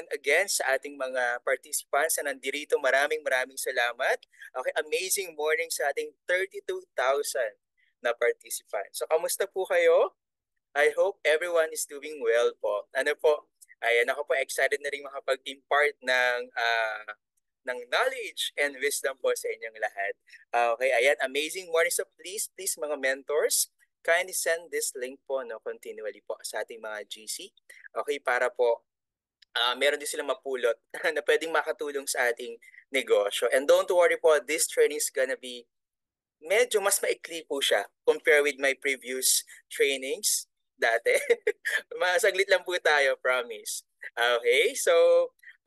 And again, sa ating mga participants na nandito, maraming salamat. Okay, amazing morning sa ating 32,000 na participants. So, kamusta po kayo? I hope everyone is doing well po. Ano po? Ayan, ako po excited na rin makapag-impart ng knowledge and wisdom po sa inyong lahat. Okay, ayan, amazing morning. So please mga mentors, kindly send this link po no, continually po sa ating mga GC. Okay, para po meron din silang mapulot na pwedeng makatulong sa ating negosyo. And don't worry po, this training is gonna be medyo mas maikli po siya compare with my previous trainings dati. Masaglit lang po tayo, promise. Okay, so,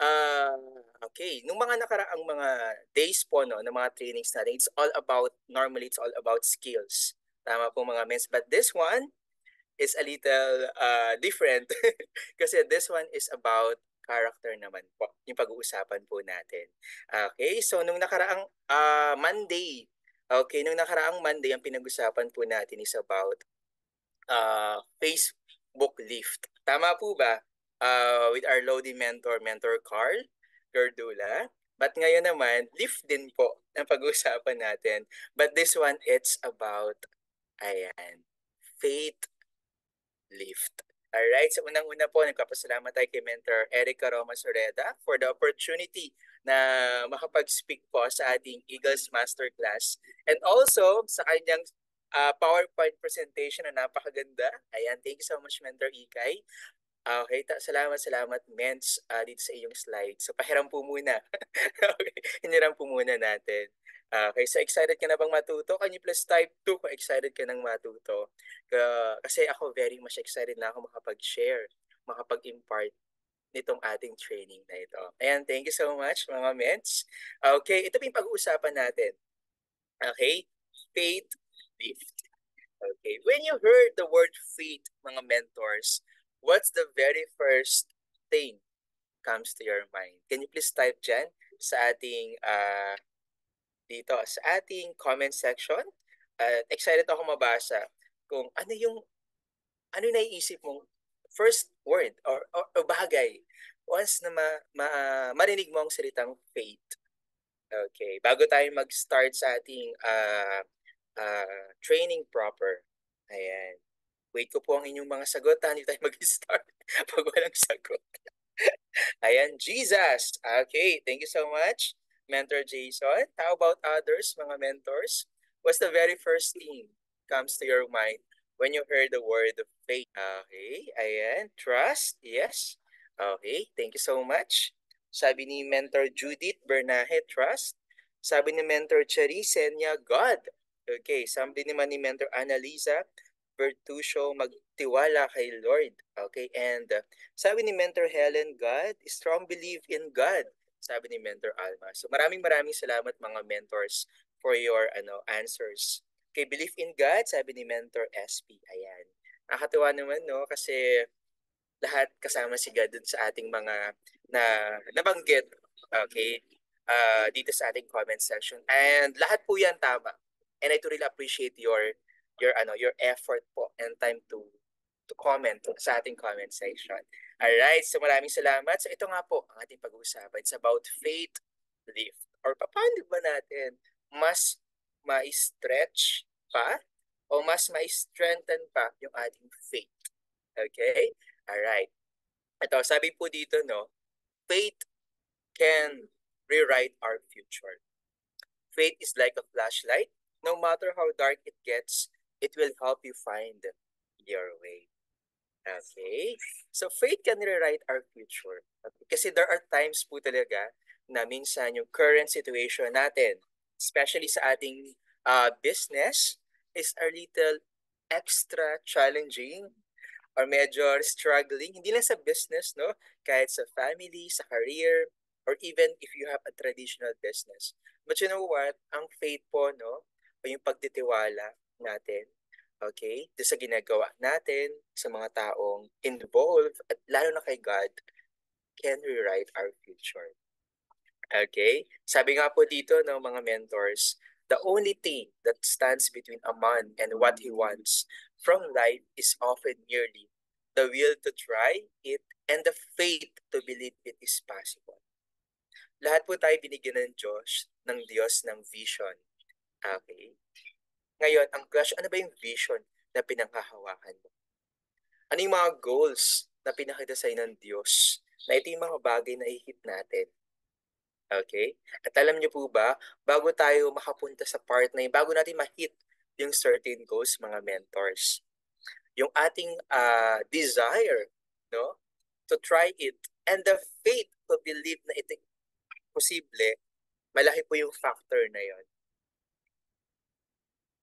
uh, okay, nung mga nakaraang mga days po no, ng mga trainings natin, normally it's all about skills. Tama po mga men. But this one is a little different kasi this one is about character naman po, yung pag-uusapan po natin. Okay, so nung nakaraang Monday, ang pinag-usapan po natin is about Facebook lift. Tama po ba? With our Lodi mentor Carl Gerdula. But ngayon naman, lift din po ang pag-uusapan natin. But this one, it's about, ayan, faith lift. Alright, so unang-una po, nagpapasalamat tayo kay Mentor Erica Roma Soreda for the opportunity na makapag-speak po sa ating Eagles Masterclass. And also, sa kanyang PowerPoint presentation na napakaganda. Ayan, thank you so much, Mentor Ikay. Okay, salamat, Mens, dito sa iyong slide. So, pahiram po muna. Okay, hiniram po muna natin. Okay, so excited ka na bang matuto? Can you please type 2 kung excited ka nang matuto? Kasi ako very much excited na ako makapag-share, makapag-impart nitong ating training na ito. Ayan, thank you so much mga Mens. Okay, ito po yung pag-uusapan natin. Okay, faith lift. Okay, when you heard the word faith, mga mentors, what's the very first thing comes to your mind? Can you please type dyan sa ating dito sa ating comment section? Excited ako mabasa kung ano yung naiisip mong first word or bagay once na marinig mo ang salitang faith. Okay, bago tayo mag-start sa ating training proper. Ayan. Wait ko po ang inyong mga sagot. Hindi tayo mag-start pag walang sagot. Ayan, Jesus. Okay, thank you so much, Mentor Jason. How about others, mga mentors? What's the very first thing comes to your mind when you heard the word of faith? Okay, ayan. Trust, yes. Okay, thank you so much. Sabi ni Mentor Judith Bernahe, trust. Sabi ni Mentor Charisenia, God. Okay, sabi naman ni Mentor Annalisa Bertuccio, magtiwala kay Lord. Okay, and sabi ni Mentor Helen, God, strong belief in God. Sabi ni Mentor Alma. So maraming salamat mga mentors for your answers. Okay, belief in God, sabi ni Mentor SP. Ayan. Nakakatuwa naman, no? Kasi lahat kasama si God dun sa ating mga nabanggit. Okay? Dito sa ating comment section. And lahat po yan tama. And I to really appreciate your effort po and time to comment sa ating comment section. Alright, so maraming salamat. So ito nga po ang ating pag-uusapan. It's about faith lift. Or paano ba natin mas ma-stretch pa o mas ma-strengthen pa yung ating faith. Okay? Alright. Ito, sabi po dito, no, faith can rewrite our future. Faith is like a flashlight. No matter how dark it gets, it will help you find your way. Okay? So faith can rewrite our future. Okay? Kasi there are times po talaga na minsan yung current situation natin, especially sa ating business, is a little extra challenging or medyo struggling. Hindi lang sa business, no? Kahit sa family, sa career, or even if you have a traditional business. But you know what? Ang faith po, no? O yung pagtitiwala natin, okay? Doon sa ginagawa natin, sa mga taong involved, at lalo na kay God, can rewrite our future. Okay? Sabi nga po dito ng mga mentors, the only thing that stands between a man and what he wants from life is often merely the will to try it, and the faith to believe it is possible. Lahat po tayo binigyan ng Diyos ng vision. Okay? Ngayon, ang question, ano ba yung vision na pinanghahawakan mo? Ano yung mga goals na pinakita sa'yo ng Diyos? Na ito yung mga bagay na i-hit natin. Okay? At alam niyo po ba, bago tayo makapunta sa part na yun, bago natin ma-hit yung certain goals, mga mentors, yung ating desire, no, to try it, and the faith to believe na ito posible, malaki po yung factor na yon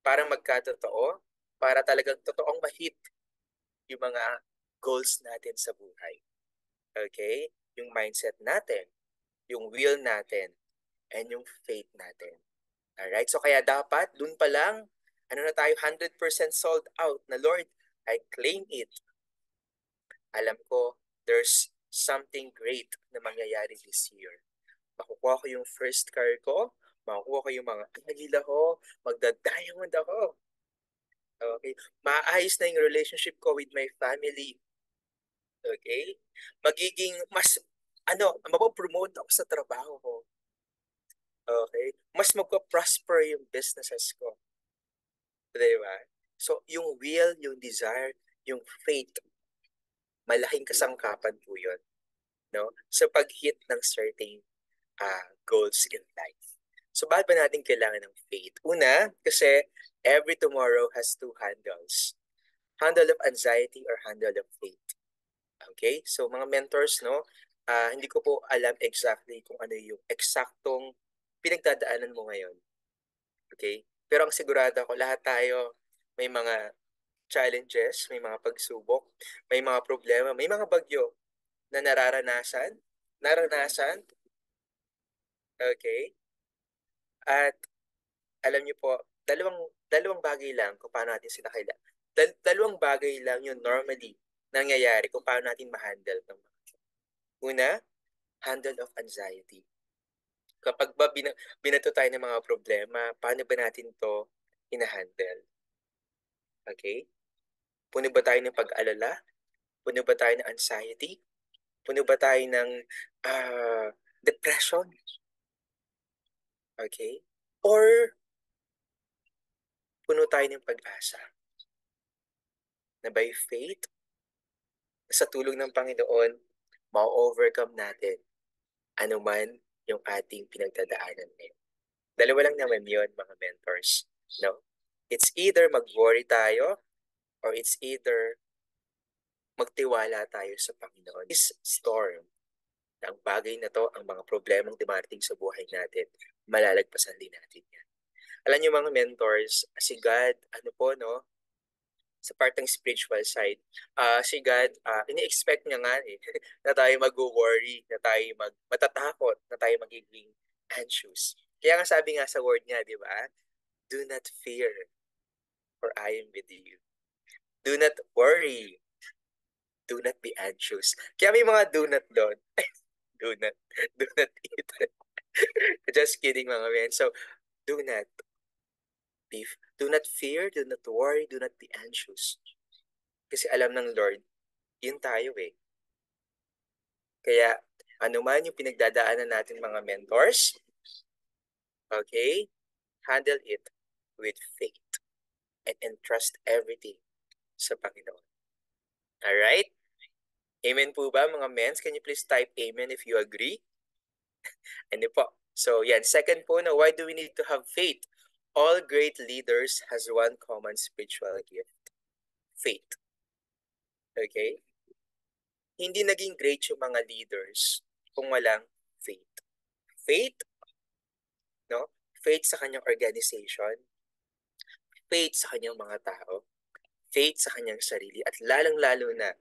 para magkatotoo, para talagang totoong ma-hit yung mga goals natin sa buhay. Okay? Yung mindset natin, yung will natin, and yung faith natin. Alright? So kaya dapat, dun pa lang, ano na tayo, 100% sold out na Lord, I claim it. Alam ko, there's something great na mangyayari this year. Makukuha ko yung first car ko, makukuha ko yung mga alila ko, magda-diamond ako. Okay? Maayos na yung relationship ko with my family. Okay? Magiging mas, mapopromote ako sa trabaho ko. Okay? Mas magpa-prosper yung businesses ko. Diba? So, yung will, yung desire, yung faith, malaking kasangkapan po yun. No? Sa pag-hit ng certain goals in life. So, bakit ba natin kailangan ng faith? Una, kasi every tomorrow has two handles. Handle of anxiety or handle of faith. Okay? So, mga mentors, no? Hindi ko po alam exactly kung ano yung eksaktong pinagdadaanan mo ngayon. Okay? Pero ang sigurado ko, lahat tayo may mga challenges, may mga pagsubok, may mga problema, may mga bagyo na naranasan, okay? At alam niyo po, dalawang bagay lang kung paano natin sila dalawang bagay lang yung normally nangyayari kung paano natin ma-handle ng mga. Una, handle of anxiety. Kapag ba binato tayo ng mga problema, paano ba natin to ina-handle? Okay? Puno ba tayo ng pag-alala? Puno ba tayo ng anxiety? Puno ba tayo ng depression? Okay? Or puno tayo ng pag-asa na by faith, sa tulong ng Panginoon, ma-overcome natin anuman yung ating pinagdadaanan ngayon. Dalawa lang naman yun, mga mentors. No? It's either mag-worry tayo or it's either magtiwala tayo sa Panginoon. This storm, ang bagay na to, ang mga problemang dumarating sa buhay natin, malalagpasan din natin yan. Alam niyo mga mentors, si God, ano po, no, sa part ng spiritual side, si God, ini-expect niya nga na tayo mag-worry, na tayo matatakot, na tayo magiging anxious. Kaya nga sabi nga sa word niya, di ba? Do not fear, for I am with you. Do not worry. Do not be anxious. Kaya may mga do not doon. do not, do not eat. Just kidding mga men. So, do not do not fear, do not worry, do not be anxious. Kasi alam ng Lord, yun tayo eh. Kaya, ano man yung pinagdadaanan natin mga mentors, okay, handle it with faith and entrust everything sa Panginoon. Alright? Amen po ba mga mens? Can you please type amen if you agree? Ano po? So yan, second po na why do we need to have faith? All great leaders has one common spiritual gift. Faith. Okay? Hindi naging great yung mga leaders kung walang faith. Faith, no? Faith sa kanyang organization, faith sa kanyang mga tao, faith sa kanyang sarili, at lalang-lalo na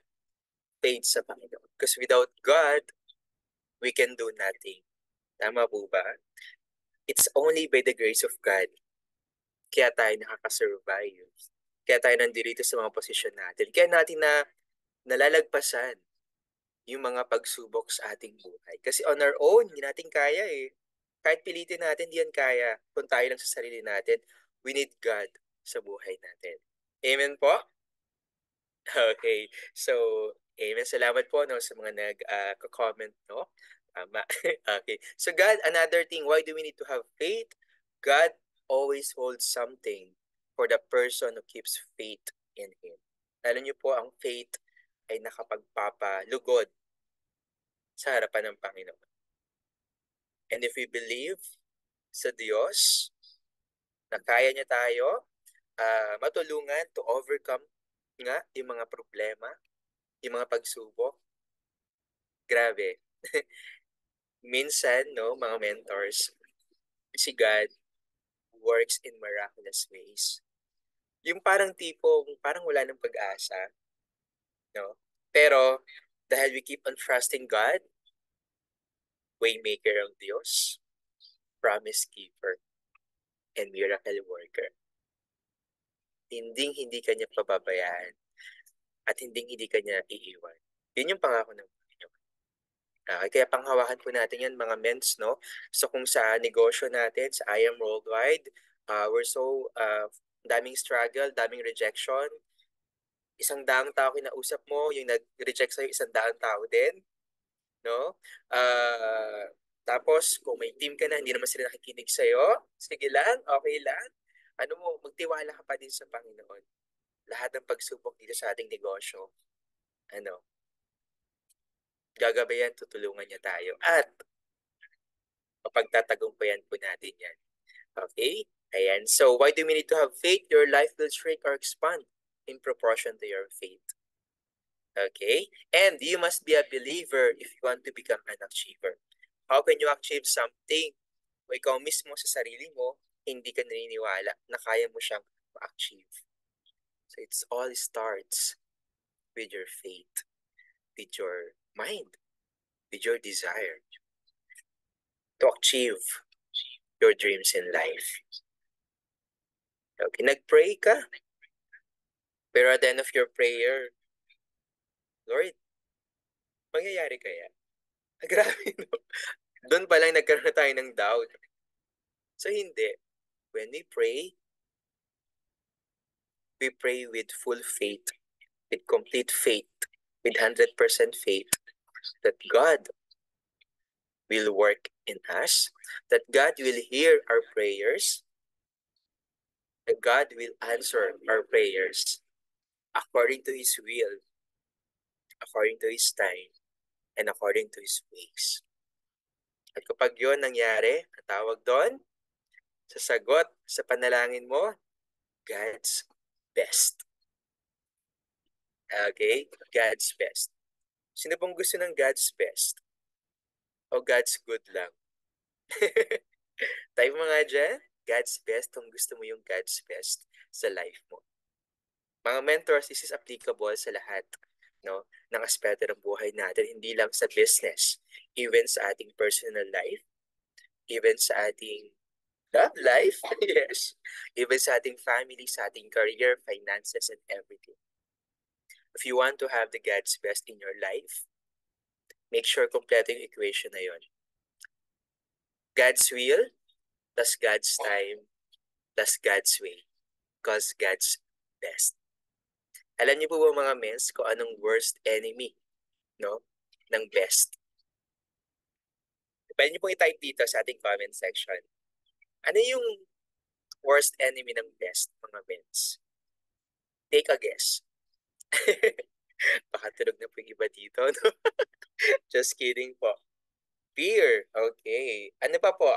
faith sa Panginoon. Because without God, we can do nothing. Tama po ba? It's only by the grace of God kaya tayo nakaka-survive. Kaya tayo nandito sa mga posisyon natin. Kaya natin nalalagpasan yung mga pagsubok sa ating buhay. Kasi on our own, hindi natin kaya eh. Kahit pilitin natin, hindi yan kaya. Kung tayo lang sa sarili natin, we need God sa buhay natin. Amen po? Okay. So, salamat po no sa mga nag-comment no. Tama. Okay. So God, another thing, why do we need to have faith? God always holds something for the person who keeps faith in Him. Alam niyo po, ang faith ay nakapagpapalugod sa harapan ng Panginoon. And if we believe sa Diyos na kaya niya tayo matulungan to overcome nga yung mga problema, yung mga pagsubok, grabe. Minsan, no, mga mentors, si God works in miraculous ways. Yung parang tipong, parang wala ng pag-asa, no? Pero, dahil we keep on trusting God, waymaker ang Diyos, promise keeper, and miracle worker, hindi kanya pababayaan at hindi kanya iiwan. Yun yung pangako ng Panginoon. Kaya panghawakan po natin yan mga mens, no? So kung sa negosyo natin, sa I Am Worldwide, we're so daming struggle, daming rejection. Isang daang tao kinausap mo, yung nag-reject sa'yo, isang daang tao din, no? Tapos, kung may team ka na, hindi naman sila nakikinig sa'yo, sige lang, okay lang. Ano mo, magtiwala ka pa din sa Panginoon. Lahat ng pagsubok dito sa ating negosyo, ano, gagabayan, tutulungan niya tayo. At mapagtatagumpayan po natin yan. Okay? Ayan. So, why do we need to have faith? Your life will shrink or expand in proportion to your faith. Okay? And you must be a believer if you want to become an achiever. How can you achieve something kung ikaw mismo sa sarili mo, hindi ka naniniwala na kaya mo siyang ma-achieve? So, it's all starts with your faith, with your mind, with your desire to achieve your dreams in life. Okay, nag-pray ka. Pero at the end of your prayer, Lord, mangyayari kaya? Grabe, no? Doon pa lang nagkaroon na tayo ng doubt. So, hindi. When we pray with full faith, with complete faith, with 100% faith that God will work in us, that God will hear our prayers, that God will answer our prayers according to His will, according to His time, and according to His ways. At kapag yun nangyari, ang tawag doon, sa sagot sa panalangin mo, God's best. Okay? God's best. Sino bang gusto ng God's best? O God's good lang? Tayo mga dyan, God's best kung gusto mo yung God's best sa life mo. Mga mentors, this is applicable sa lahat no, ng aspeto ng buhay natin, hindi lang sa business, even sa ating personal life, even sa ating love life, yes, even sa ating family, sa ating career, finances, and everything. If you want to have the God's best in your life, make sure kompleto yung equation na yon. God's will, plus God's time, plus God's way, because God's best. Alam niyo po ba mga mens kung anong worst enemy no, ng best? Pwede niyo pong i-type dito sa ating comment section. Ano yung worst enemy ng best, mga mens? Take a guess. Baka tulog na po yung iba dito, no? Just kidding po. Fear. Okay. Ano pa po?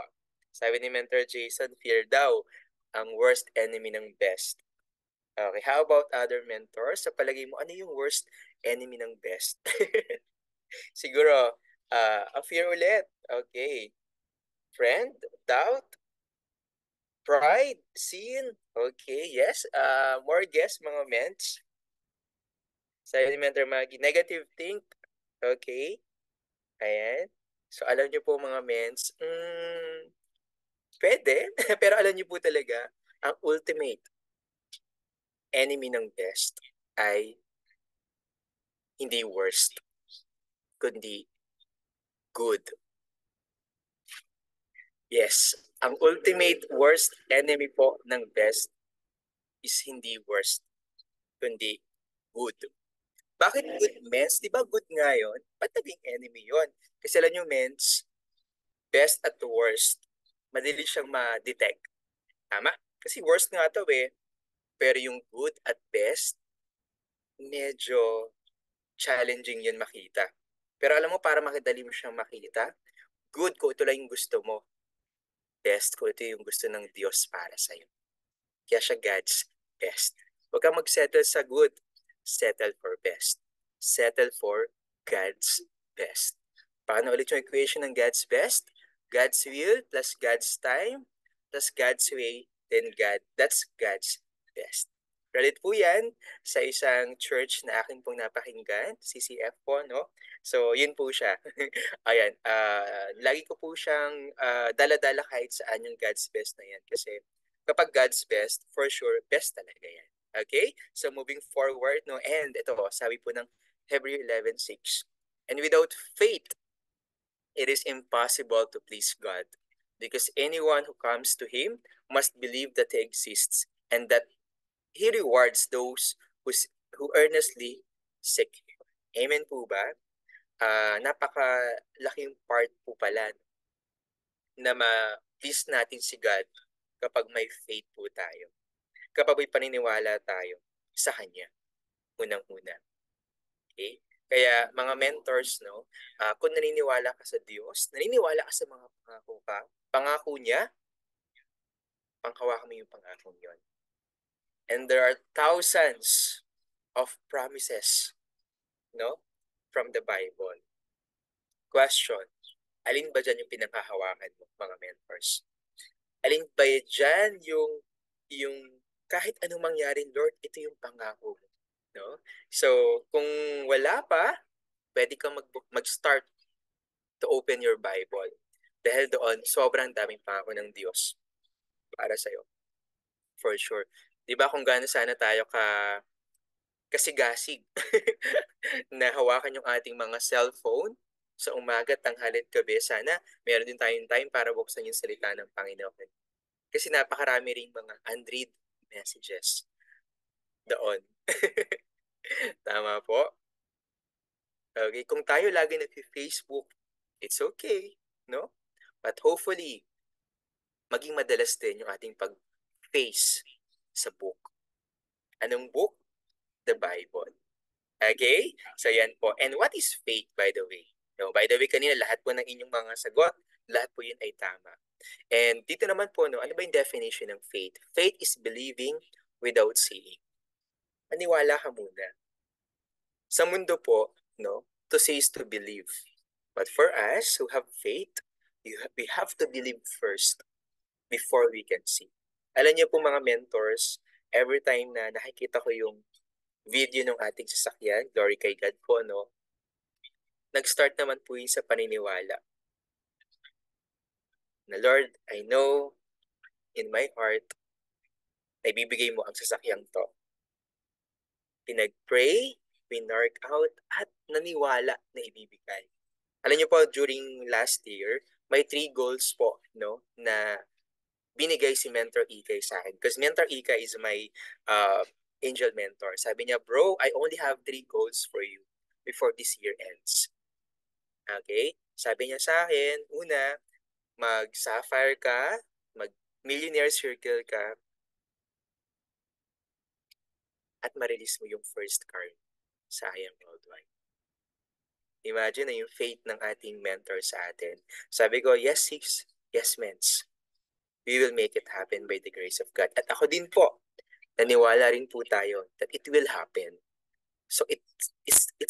Sabi ni Mentor Jason, fear daw ang worst enemy ng best. Okay. How about other mentors? Sa palagay mo, ano yung worst enemy ng best? Siguro, ang fear ulit. Okay. Friend, doubt, pride, sin. Okay, yes. More guess, mga ments. Sabi ni Mentor Maggie, negative think. Okay. Ayan. So, alam niyo po mga mens, pwede. Pero alam niyo po talaga, ang ultimate enemy ng best ay hindi worst, kundi good. Yes, ang ultimate worst enemy po ng best is hindi worst, kundi good. Bakit good mens? Di ba good nga yun? Ba't naging enemy yun? Kasi alam nyo, mens, best at worst, madali siyang ma-detect. Tama? Kasi worst nga to eh. Pero yung good at best, medyo challenging yun makita. Pero alam mo, para makidali mo siyang makita, good ko ito lang yung gusto mo. Best ko ito yung gusto ng Diyos para sa'yo. Kaya siya God's best. Huwag kang mag-settle sa good. Settle for best. Settle for God's best. Paano ulit yung equation ng God's best? God's will plus God's time plus God's way, then God. That's God's best. Related po yan sa isang church na akin pong napakinggan, CCF po, no? So, yun po siya. Ayan, lagi ko po siyang dala-dala kahit saan yung God's best na yan. Kasi kapag God's best, for sure, best talaga yan. Okay? So, moving forward, no? And ito, sabi po ng Hebrew 11:6. And without faith, it is impossible to please God, because anyone who comes to Him must believe that He exists and that He rewards those who earnestly seek Him. Amen po ba? Napakalaking part po pala na ma-please natin si God kapag may faith po tayo. Kapag may paniniwala tayo sa Kanya, unang-una. Okay? Kaya mga mentors, no, kung naniniwala ka sa Diyos, naniniwala ka sa mga pangako niya, panghawakan mo yung pangako yun. And there are thousands of promises, no, from the Bible. Question, alin ba dyan yung pinanghahawakan mo, mga mentors? Alin ba dyan yung kahit anong mangyari, Lord, ito yung pangako mo. No? So, kung wala pa, pwede kang mag-start to open your Bible. Dahil doon, sobrang daming pangako ng Diyos para sa'yo. For sure. Di ba kung gaano sana tayo kasigasig na hawakan yung ating mga cellphone sa umaga, tanghali at gabi, sana meron din tayong time para buksan yung salita ng Panginoon. Kasi napakarami ring mga unread messages doon. Tama po? Okay, kung tayo lagi nag-Facebook, it's okay, no? But hopefully, maging madalas din yung ating pag-face sa book. Anong book? The Bible. Okay? So yan po. And what is faith, by the way? No, by the way, kanina lahat po ng inyong mga sagot, lahat po yun ay tama. And dito naman po, no, ano ba yung definition ng faith? Faith is believing without seeing. Maniwala ka muna. Sa mundo po, no, to say is to believe. But for us who have faith, we have to believe first before we can see. Alam niyo po mga mentors, every time na nakikita ko yung video ng ating sasakyan, glory kay God po, no? Nag-start naman po yun sa paniniwala. Na Lord, I know in my heart na ibibigay mo ang sasakyang to. Pinag-pray, pinark out, at naniwala na ibibigay. Alam niyo po, during last year, may 3 goals po, no, na binigay si Mentor Ikay sa akin. Because Mentor Ikay is my angel mentor. Sabi niya, bro, I only have 3 goals for you before this year ends. Okay? Sabi niya sa akin, una, mag-sapphire ka, mag-millionaire circle ka, at ma-release mo yung first card sa I Am Worldwide. Imagine na yung faith ng ating mentor sa atin. Sabi ko, yes, sis, yes, mens. We will make it happen by the grace of God. At ako din po, naniwala rin po tayo that it will happen. So it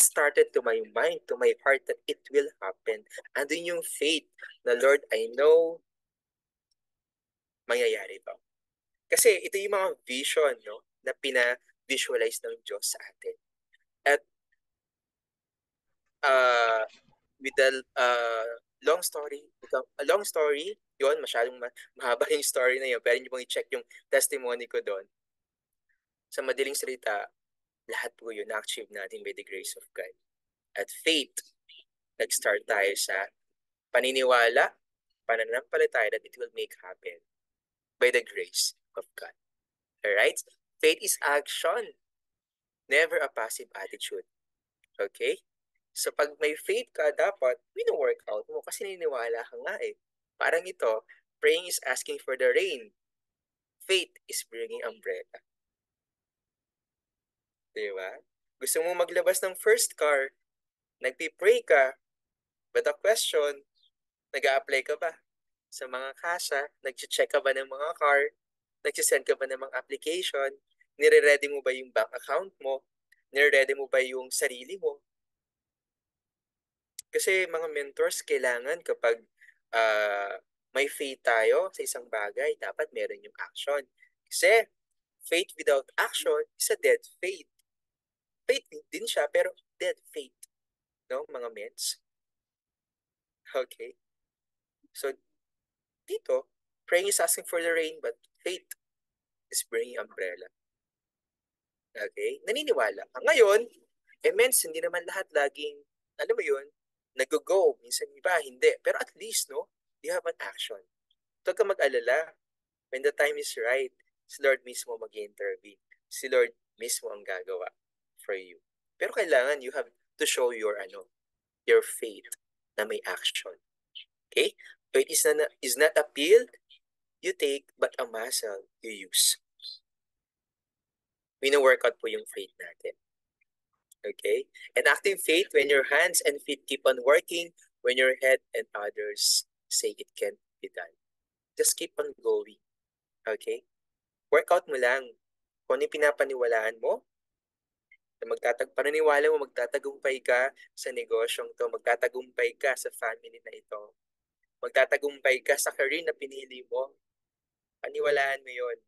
started to my mind, to my heart that it will happen. Andun yung faith na Lord, I know mangyayari to. Kasi ito yung mga vision, no, na pina-visualize ng Diyos sa atin. At with the long story, yun, masyadong mahaba yung story na yun. Pero nyo pong i-check yung testimony ko doon. Sa madaling salita, lahat po yun na-achieve natin by the grace of God. At faith, nag-start tayo sa paniniwala, pananampalataya that it will make happen by the grace of God. Alright? Faith is action, never a passive attitude. Okay? So pag may faith ka, dapat wino-workout mo kasi naniniwala ka nga eh. Parang ito, praying is asking for the rain. Faith is bringing umbrella. Diba? Gusto mo maglabas ng first car, nagpi-pray ka, but the question, nag-a-apply ka ba sa mga kasa? Nag-check ka ba ng mga car? Nag-send ka ba ng mga application? Nire-ready mo ba yung bank account mo? Nire-ready mo ba yung sarili mo? Kasi mga mentors, kailangan kapag may faith tayo sa isang bagay, dapat meron yung action. Kasi faith without action is a dead faith. Faith din siya, pero dead faith. No, mga mens? Okay. So, dito, praying is asking for the rain, but faith is bringing umbrella. Okay? Naniniwala ka. Ngayon, mens, hindi naman lahat laging, alam mo yun, nag-go. Minsan iba, hindi. Pero at least, no, you have an action. Huwag ka mag-alala. When the time is right, si Lord mismo mag-intervene. Si Lord mismo ang gagawa for you. Pero kailangan you have to show your faith na may action. Okay? Faith is not a pill you take, but a muscle you use. Wino-workout po yung faith natin. Okay? And active faith, when your hands and feet keep on working, when your head and others say it can't be done. Just keep on going. Okay? Workout mo lang. Kung ano yung pinapaniwalaan mo, na paniniwala mo, magtatagumpay ka sa negosyong to, magtatagumpay ka sa family na ito, magtatagumpay ka sa career na pinili mo, paniwalaan mo yon.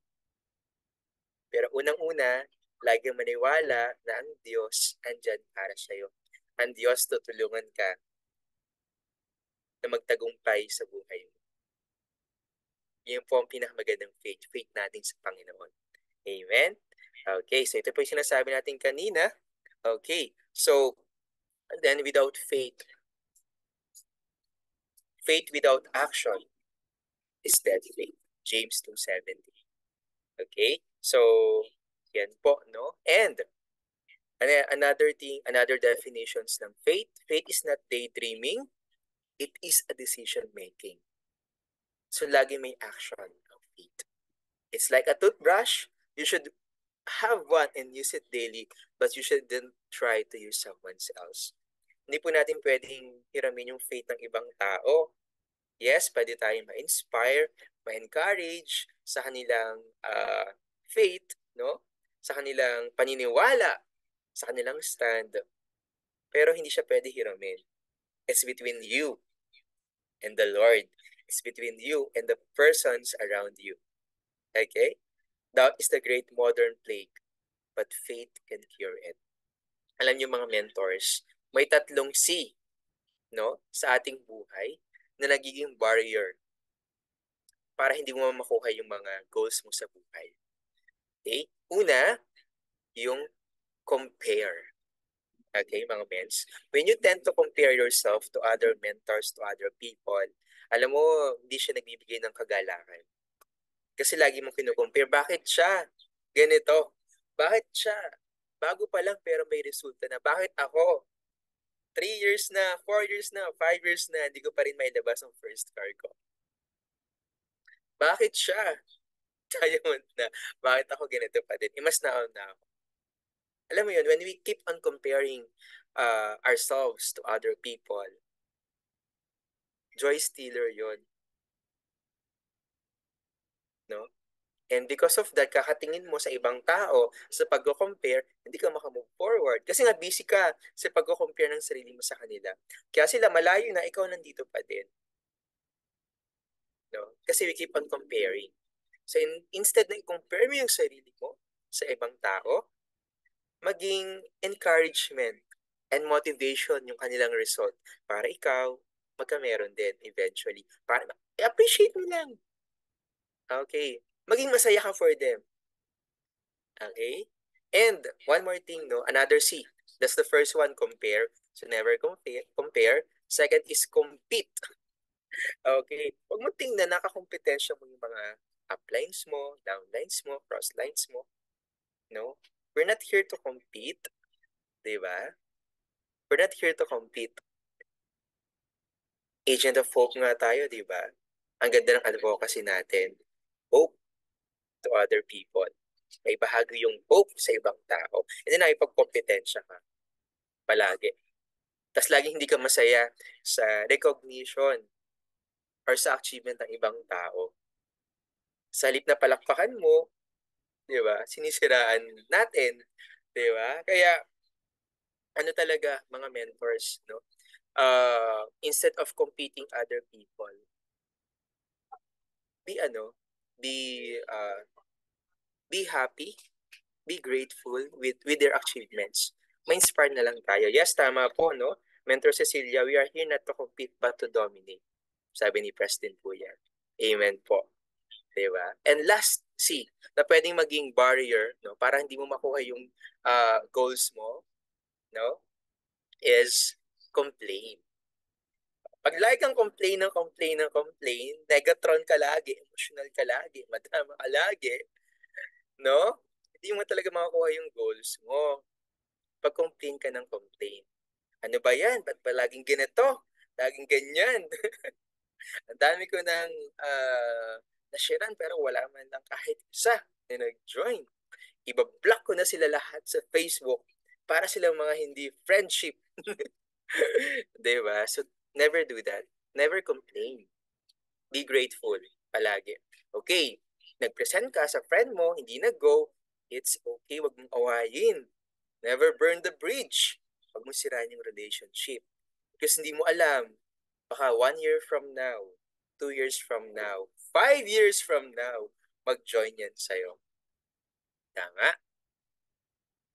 Pero unang-una, lagi maniwala na ang Diyos andyan para sa'yo. Ang Diyos tutulungan ka na magtagumpay sa buhay mo. Yun po ang pinakamagandang faith. Faith natin sa Panginoon. Amen? Okay, so ito po yung sinasabi natin kanina. Okay, so, and then without faith without action is dead faith. James 2:17. Okay, so, yan po, no? And, another thing, another definitions ng faith. Faith is not daydreaming. It is a decision making. So, lagi may action ng faith. It's like a toothbrush. You should have one and use it daily, but you shouldn't try to use someone else. Hindi po natin pwedeng hiramin yung faith ng ibang tao. Yes, pwede tayong ma-inspire, ma-encourage sa kanilang faith, no? Sa kanilang paniniwala, sa kanilang stand. Pero hindi siya pwede hiramin. It's between you and the Lord. It's between you and the persons around you. Okay? Doubt is the great modern plague, but faith can cure it. Alam niyo mga mentors, may tatlong C, no, sa ating buhay na nagiging barrier para hindi mo makuha yung mga goals mo sa buhay. Okay? Una, yung compare. Okay, mga mens? When you tend to compare yourself to other mentors, to other people, alam mo, hindi siya nagbibigay ng kagalakan. Kasi lagi mong kinukompare, bakit siya? Ganito. Bakit siya? Bago pa lang pero may resulta na. Bakit ako? 3 years na, 4 years na, 5 years na, hindi ko pa rin mailabas ang first car ko. Bakit siya? Diamond na. Bakit ako ganito pa din? Mas naon na ako. Alam mo yun, when we keep on comparing ourselves to other people, joy stealer yun. No? And because of that, kakatingin mo sa ibang tao, sa pag-compare, hindi ka makamove forward. Kasi nga busy ka sa pag-compare ng sarili mo sa kanila. Kaya sila malayo na, ikaw nandito pa din. No? Kasi we keep on comparing. So instead na i-compare mo yung sarili mo sa ibang tao, maging encouragement and motivation yung kanilang result para ikaw magkameron din eventually. Para i-appreciate mo lang. Okay? Maging masaya ka for them. Okay? And one more thing, no? Another C. That's the first one, compare. So never compare. Second is compete. Okay? Huwag mo tingnan nakakompetensya mo yung mga uplines mo, downlines mo, crosslines mo. No? We're not here to compete. Diba? We're not here to compete. Agent of hope nga tayo, di ba? Ang ganda ng advocacy natin. Hope to other people. May bahagi yung hope sa ibang tao. And then nakipagkompetensya ka palagi. Tapos laging hindi ka masaya sa recognition or sa achievement ng ibang tao. Sa halip na palakpakan mo, di ba? Sinisiraan natin, di ba? Kaya ano talaga mga mentors, no? Instead of competing other people, be ano, be be happy, be grateful with their achievements. Ma-inspire na lang tayo. Yes, tama po, no? Mentor Cecilia, we are here not to compete but to dominate. Sabi ni Preston po yan. Amen po. Diba? And last, C, na pwedeng maging barrier, no, para hindi mo makuha yung goals mo, no, is complain. Pag lagi kang complain, negatron ka lagi, emotional ka lagi, madama ka lagi, no? Hindi mo talaga makukuha yung goals mo. Pag complain ka ng complain. Ano ba yan? Ba't ba laging ganito? Laging ganyan. Ang dami ko nang nashiran pero wala man lang kahit isa na nag-join. Iba-block ko na sila lahat sa Facebook para silang mga hindi friendship. Diba? So, never do that. Never complain. Be grateful palagi. Okay, nag-present ka sa friend mo, hindi nag-go, it's okay, wag mong awayin. Never burn the bridge. Wag mong sirain yung relationship. Because hindi mo alam, baka 1 year from now, 2 years from now, 5 years from now, mag-join yan sa'yo. Tama?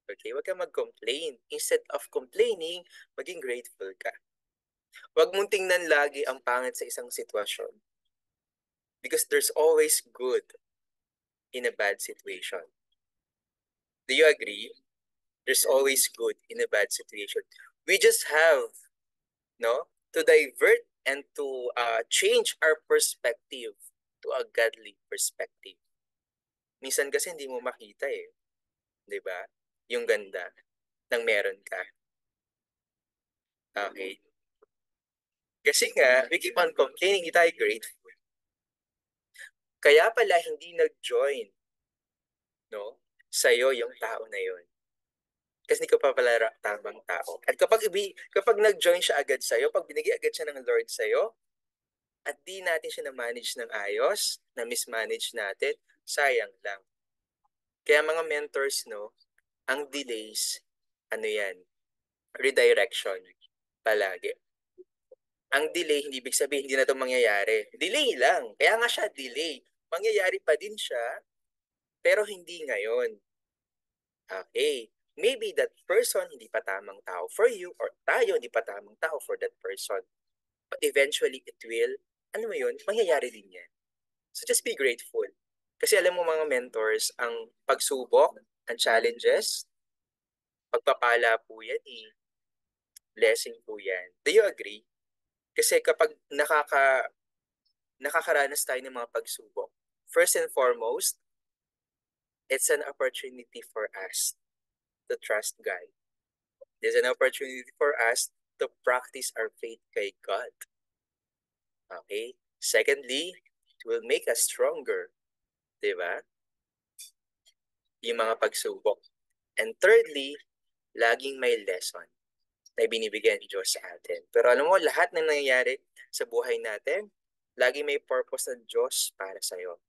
Okay, wag kang mag-complain. Instead of complaining, maging grateful ka. Wag mong tingnan lagi ang pangit sa isang sitwasyon. Because there's always good in a bad situation. Do you agree? There's always good in a bad situation. We just have, no, to divert and to change our perspective to a godly perspective. Minsan kasi hindi mo makita eh. 'Di ba? Yung ganda ng meron ka. Okay? Kasi nga, we keep on complaining, hindi tayo grateful. Kaya pala hindi nag-join, no, sa'yo yung tao na yon. Kasi hindi ka pa pala tamang tao. At kapag nag-join siya agad sa'yo, pag binigay agad siya ng Lord sa'yo, at di natin siya na-manage ng ayos, na-mismanage natin, sayang lang. Kaya mga mentors, no, ang delays, ano yan, redirection palagi. Ang delay, hindi ibig sabihin hindi na ito mangyayari. Delay lang. Kaya nga siya delay. Mangyayari pa din siya, pero hindi ngayon. Okay. Maybe that person hindi pa tamang tao for you or tayo hindi pa tamang tao for that person. But eventually, it will, ano mo yun, mangyayari din yan. So just be grateful. Kasi alam mo mga mentors, ang pagsubok, ang challenges, pagpapala po yan eh. Blessing po yan. Do you agree? Kasi kapag nakakaranas tayo ng mga pagsubok, first and foremost, it's an opportunity for us to trust God. It's an opportunity for us to practice our faith kay God. Okay? Secondly, it will make us stronger. Diba? Yung mga pagsubok. And thirdly, laging may lesson na binibigyan ng Diyos sa atin. Pero alam mo, lahat ng nangyayari sa buhay natin, lagi may purpose ng Diyos para sa'yo.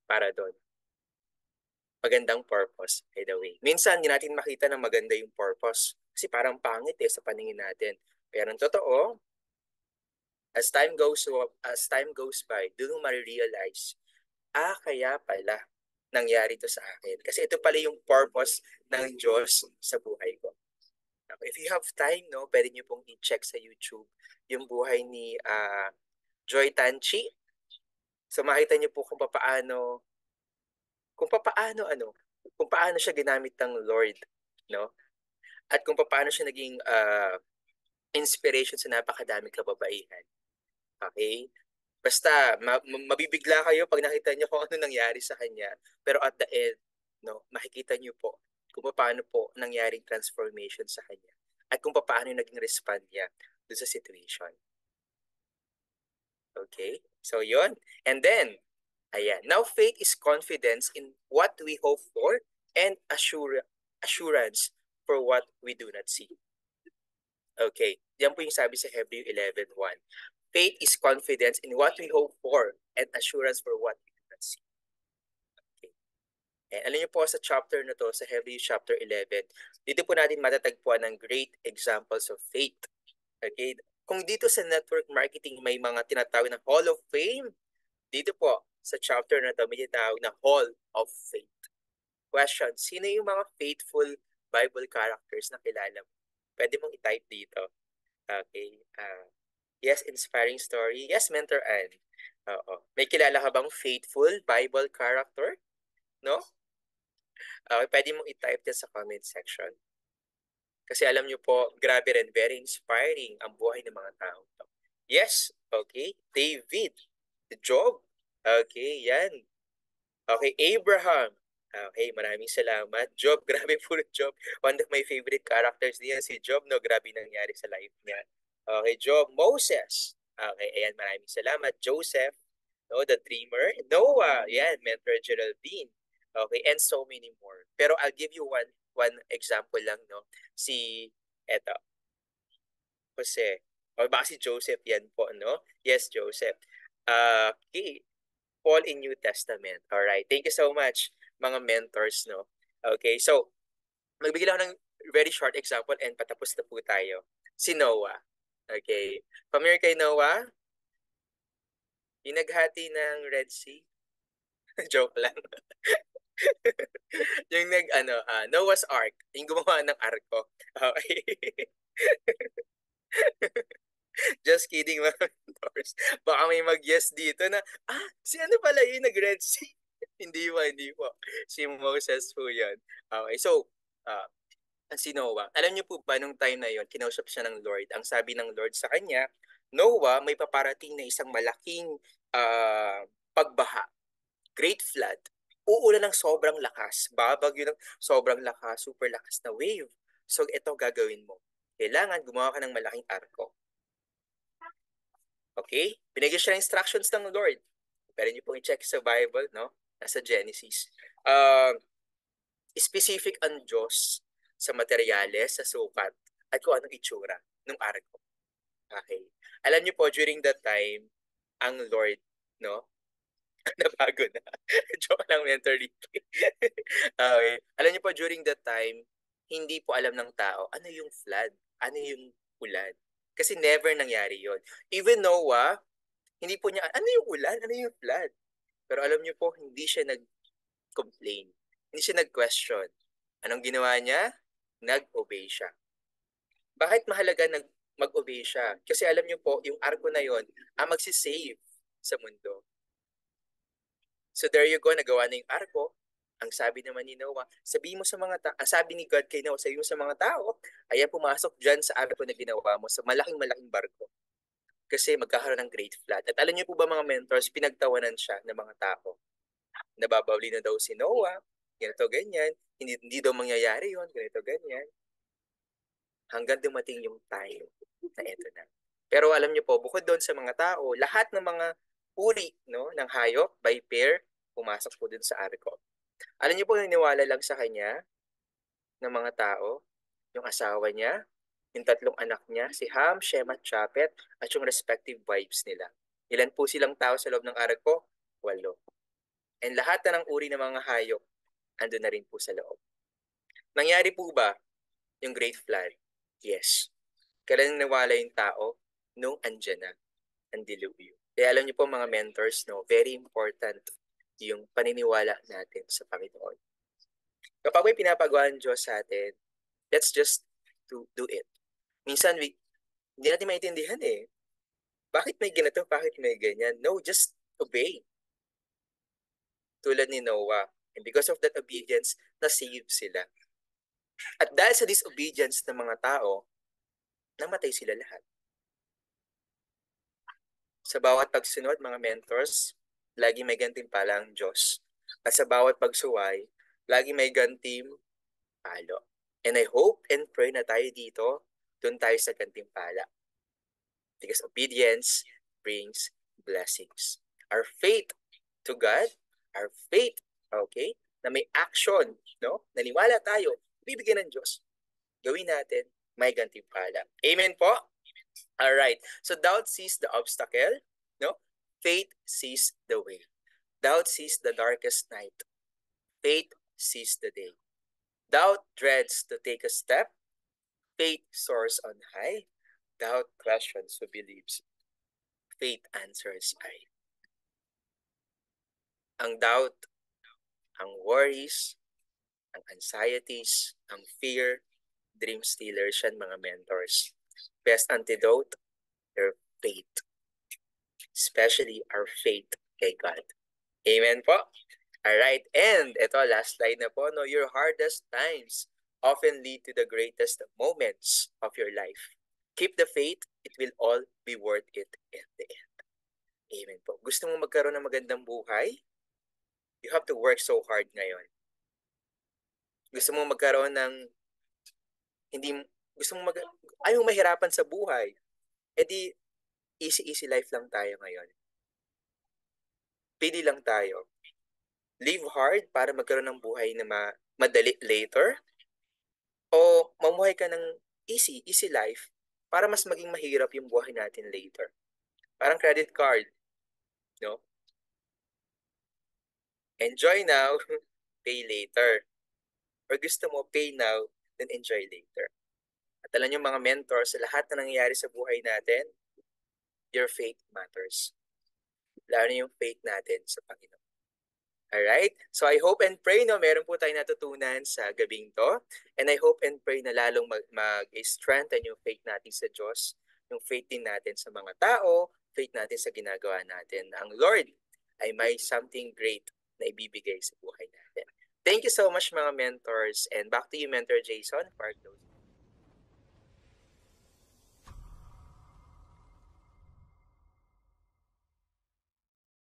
Para doon. Magandang purpose, by the way. Minsan, hindi natin makita na maganda yung purpose. Kasi parang pangit sa paningin natin. Pero ang totoo, as time goes by, doon mo marirealize, kaya pala nangyari to sa akin. Kasi ito pala yung purpose ng Diyos sa buhay ko. If you have time, no, pwede niyo pong i-check sa YouTube yung buhay ni Joy Tanchi. So makita niyo po kung paano siya ginamit ng Lord, no? At kung paano siya naging inspiration sa napakadaming kababaihan. Okay? Basta mabibigla kayo pag nakita niyo kung ano nangyari sa kanya. Pero at the end, no, makikita niyo po kung paano po nangyaring transformation sa kanya. at kung paano yung naging respond niya doon sa situation. Okay? So, yon. And then, ayan. Now, faith is confidence in what we hope for and assurance for what we do not see. Okay. Yan po yung sabi sa Hebrew 11:1. Faith is confidence in what we hope for and assurance for what we do not see. Okay. And alam niyo po sa chapter na to, sa Hebrew chapter 11, dito po natin matatagpuan ng great examples of faith. Okay? Kung dito sa network marketing may mga tinatawag na Hall of Fame, dito po sa chapter na to may tinatawag na Hall of Faith. Question, sino yung mga faithful Bible characters na kilala mo? Pwede mong i-type dito. Okay. Yes, inspiring story. Yes, Mentor Ann. Oo. May kilala ka bang faithful Bible character? No? Okay, pwede mong i-type din sa comment section. Kasi alam nyo po, grabe rin, very inspiring ang buhay ng mga tao. Yes, okay. David, Job, okay, yan. Okay, Abraham. Okay, maraming salamat. Job, grabe po Job. One of my favorite characters niya, si Job, no? Grabe nangyari sa life niya. Okay, Job. Moses. Okay, ayan, maraming salamat. Joseph, no? The Dreamer. Noah, yan, Mentor Geraldine. Okay, and so many more. Pero I'll give you one example lang, no? Eto, Jose. O baka si Joseph yan po, no? Yes, Joseph. Okay, Paul in New Testament. All right. Thank you so much, mga mentors, no? Okay, so, magbigay lang ako ng very short example and patapos na po tayo. Si Noah. Okay. Familiar kay Noah? Yung naghati ng Red Sea? Joke lang. Yung Noah's Ark. Yung gumawa ng arko. Okay. Just kidding, mga mentors. Baka may mag-yes dito na, si ano pala yung nag-Red Sea? Hindi po. Si Moses po yan. Okay, so, si Noah, alam niyo po ba nung time na yon, kinausap siya ng Lord. Ang sabi ng Lord sa kanya, Noah, may paparating na isang malaking pagbaha, great flood. Uulan ng sobrang lakas, babagyo ng sobrang lakas, super lakas na wave. So, ito gagawin mo. Kailangan gumawa ka ng malaking arko. Okay? Binigyan siya ng instructions ng Lord. Pwede niyo pong i-check sa Bible, no? Nasa Genesis. Specific ang Diyos sa materyales, sa sukat, at kung anong itsura ng arko. Okay. Alam niyo po, during that time, ang Lord, no? Nabago na. Joke lang, Mentor Ricky. Okay. Alam niyo po, during that time, hindi po alam ng tao ano yung flood, ano yung ulan. Kasi never nangyari yon. Even Noah, hindi po niya, ano yung ulan, ano yung flood. Pero alam niyo po, hindi siya nag-complain. Hindi siya nag-question. Anong ginawa niya? Nag-obey siya. Bakit mahalaga mag-obey siya? Kasi alam niyo po, yung arko na yon ang magsisave sa mundo. So there you go, nagawa na yung arko. Ang sabi naman ni Noah, sabihin mo sa mga tao, ang sabi ni God kay Noah, sabihin mo sa mga tao, ayan pumasok dyan sa arko na ginawa mo, sa malaking-malaking barko. Kasi magkakaroon ng great flood. At alam niyo po ba mga mentors, pinagtawanan siya ng mga tao. Nababawli na daw si Noah, ganito, ganyan. Hindi daw mangyayari yon, ganito, ganyan. Hanggang dumating yung time na ito na. Pero alam niyo po, bukod doon sa mga tao, lahat ng mga uri no, ng hayop, by pair, pumasok po dun sa arko. Alam niyo po, naniwala lang sa kanya ng mga tao, yung asawa niya, yung tatlong anak niya, si Ham, Shem at Japet, at yung respective wives nila. Ilan po silang tao sa loob ng arko? 8. And lahat na ng uri ng mga hayop, andun na rin po sa loob. Nangyari po ba yung Great Flood? Yes. Kailan nawala yung tao? Nung andyan na ang dilubyo. Kaya alam niyo po mga mentors, no, very important yung paniniwala natin sa Panginoon. Kapag may pinapagawa ng Diyos sa atin, let's just do it. Minsan, hindi natin maintindihan eh. Bakit may ganito? Bakit may ganyan? No, just obey. Tulad ni Noah. And because of that obedience, na-save sila. At dahil sa disobedience ng mga tao, namatay sila lahat. Sa bawat pagsunod, mga mentors, lagi may gantimpala ang Diyos. At sa bawat pagsuway, lagi may gantimpalo. And I hope and pray na tayo dito Doon tayo sa gantimpala. Because obedience brings blessings. Our faith to God, our faith, okay, na may action, no? Naniwala tayo, bibigyan ng Diyos. Gawin natin, may gantimpala. Amen po? All right. So doubt sees the obstacle, no? Faith sees the way. Doubt sees the darkest night. Faith sees the day. Doubt dreads to take a step. Faith soars on high. Doubt questions who believes. Faith answers I. Ang doubt, ang worries, ang anxieties, ang fear, dream stealers yan, mga mentors. Best antidote, your faith. Especially our faith kay God. Amen po? Alright, and ito, last slide na po, no? Your hardest times often lead to the greatest moments of your life. Keep the faith, it will all be worth it in the end. Amen po. Gusto mo magkaroon ng magandang buhay? You have to work so hard ngayon. Gusto mo magkaroon ng ayaw mahirapan sa buhay. E di, easy life lang tayo ngayon. Pili lang tayo. Live hard para magkaroon ng buhay na madali later. O mamuhay ka ng easy life para mas maging mahirap yung buhay natin later. Parang credit card. No? Enjoy now, pay later. Or gusto mo pay now, then enjoy later. At alam niyo mga mentor, sa lahat na nangyayari sa buhay natin, your faith matters. Lalo na yung faith natin sa Panginoon. Alright? So I hope and pray no, meron po tayong natutunan sa gabing to. And I hope and pray na lalong mag-strengthen yung faith natin sa Diyos, yung faith din natin sa mga tao, faith natin sa ginagawa natin. Ang Lord ay may something great na ibibigay sa buhay natin. Thank you so much mga mentors. And back to you, Mentor Jason, for our closing.